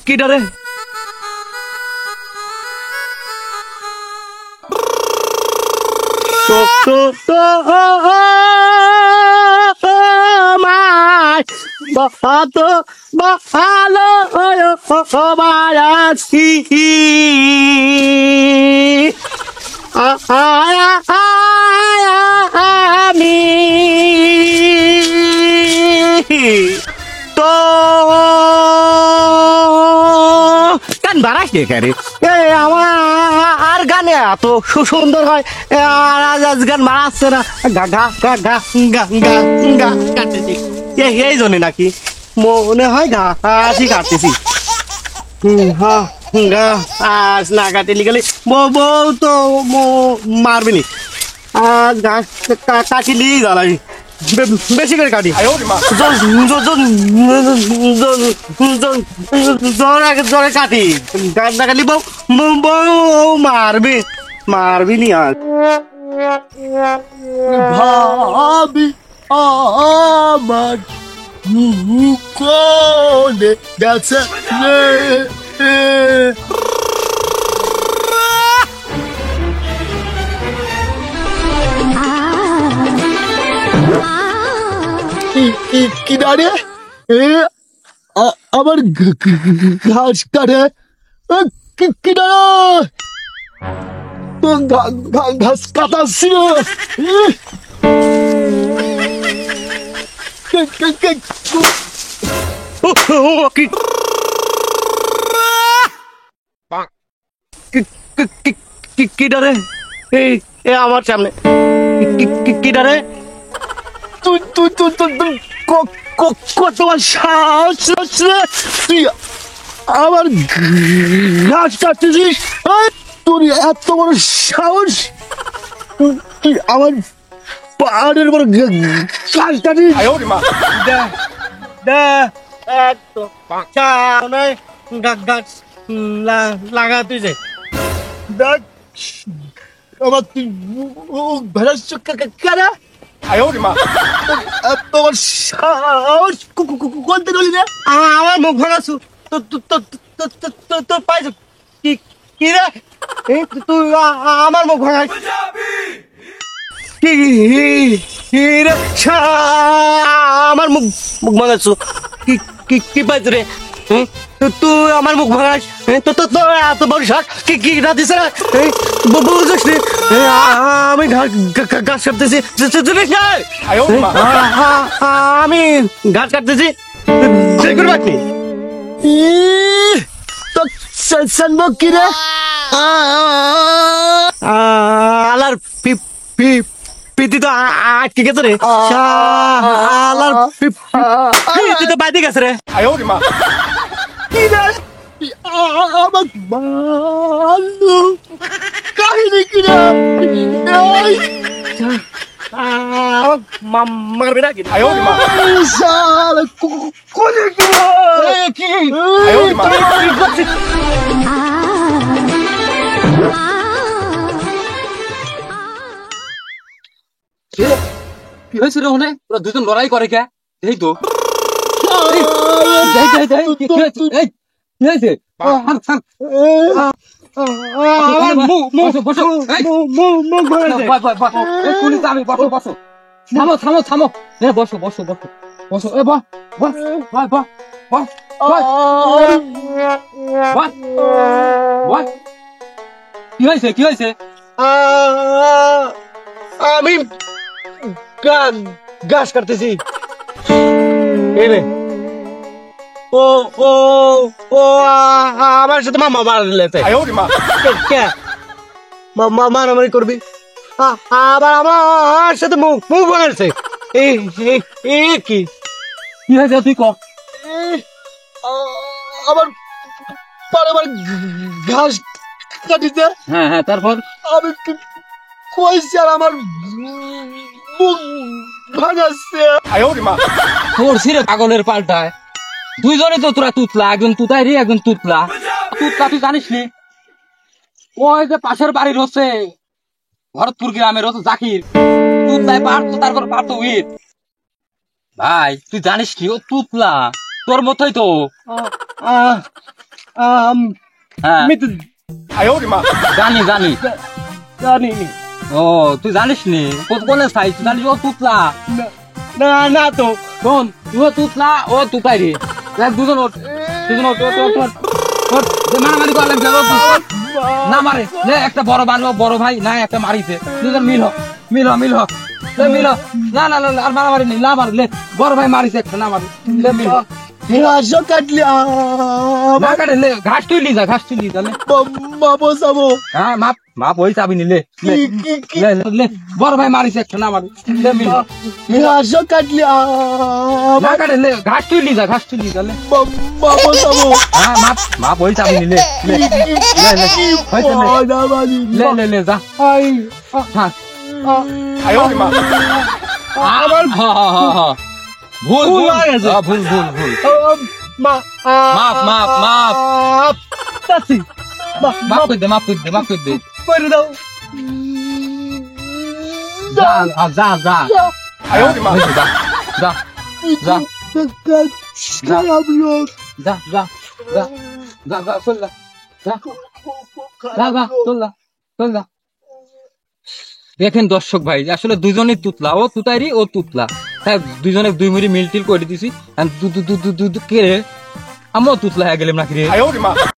কি ডারে ভালো আছি আমি তো গান বাড়াস রে আমার গানে এত সুন্দর হয় আর আজ গান বাড়াচ্ছে না গা গা গা গা গা গা গা কাটতেছি এই জন্য নাকি মনে হয় ঘাসি কাটতেছি হ্যাঁ আজ না কাটিলি গেলে বউ তো মারবিনি আজ ঘাস কাটিলি জ্বালাই বেশি করে কাটি জোরে কাটি গাছ না কাটলি বউ মারবি নি আজ ভাবি আমার কোনে গেছে কি দাঁড়িয়ে আমার ঘাস কাটে কি ঘাস কাটাচ্ছি কি ডারে এই আমার সামনে কি ডারে তুই তোমার সাহস তুই আমার ঘাস কাটতেছিস তোর এত বড় সাহস তুই আমার পাহাড়ের বড় ঘাস কাটিস গাছ লাগাতে যে দেখ আমার তুই ভেড়াস কারা তোমার সাহস কোনতে বলি না আমার মুখ ভাঙাছু তো পাইছ কি রে তুই আমার মুখ ভাঙাই কি রে আমার মুখ ভাঙাছু কি পাইছ রে তুই আমার মুখ ভাঙাস তো এত বড় শাক কি দিছে না বুঝিস নি আমি ঘাস কাটতেছি আমি ঘাস কাটতেছি কি রে আলার পিতি তো আটকে গেছে রে আলার পিতি তো বাইতে গেছে রে কি রে আমার ভালো কাহিনী কি রে মারবে না কি কি হয়েছে রে ওখানে ওরা দুজন লড়াই করে কে এই তো কি হয়েছে কি হয়েছে আমি ঘাস কাটতেছি এনে ও ও ও আমার সাথে মামা মারলেতে মারামারি করবি আবার আমার সাথে মুখ ভাঙাচ্ছে কি কি হয়েছে তুই কর আমার বারবার ঘাস কাটিতে হ্যাঁ হ্যাঁ তারপর আমি কইছি আর আমার মুখ ভাঙাচ্ছে করছি রে পাগলের পাল্টায় দুইজনে তো তোরা তুতলা একজন তুতাই রে একজন তুতলা তুই জানিস নি ওই যে পাশের বাড়ির হচ্ছে ভরতপুর গ্রামের হচ্ছে জাকির তুতলায় পারতো তারপর পারতো উইট ভাই তুই জানিস কি ও তুতলা তোর মতোই তো আহ, আম, হ্যাঁ আমি তো জানি জানি জানি ও তুই জানিস নি কোন সাইজ তুই জানিস ও তুতলা না না তো শোন তুই তুতলা ও তুতাই রে দুজন ওঠ দুজন ওঠ ওঠ ওঠ ওঠ ওঠ যে মারামারি করলাম যে ও তুতলা। না মারে লে একটা বড় ভাই না একটা মারিছে দুজন মিল হ মিল হ মিল হ লে মিল হ। না না না আর মারামারি নেই না মার লে বড় ভাই মারিছে একটা না মারি লে মিল হ। ঘাস কাটলি না কাটে লে ঘাস তুই যা ঘাস তুই লে বাবু যাবো হ্যাঁ মাপ ওই চাবি নিলে লে লে লে বড় ভাই মারিছে একটা না মারি লে মিল হ। ঘাস কাটলি না কাটে লে ঘাস তুই যা ঘাস তুই লে বাবু যাবো হ্যাঁ মাপ ওই চাবি নিলে লে লে লে হইছে লে লে লে যা হ্যাঁ আমার ভুল ভুল ভুল হয়ে গেছে। ভুল ভুল ভুল মাপ চাচি মাপ করে দে মাপ করে দে মাপ করে দে করে দাও যা যা যা যা যা যা খারাপ লোক যা যা যা যা যা চল যা যা যা চল যা চল যা। দেখেন দর্শক ভাই আসলে দুজনেই তুতলা ও তুতাইরি ও তুতলা তাই দুজনে দুই মুড়ি মিল টিল করে দিছি কে রে আমিও তুতলা হয়ে গেলাম নাকি রে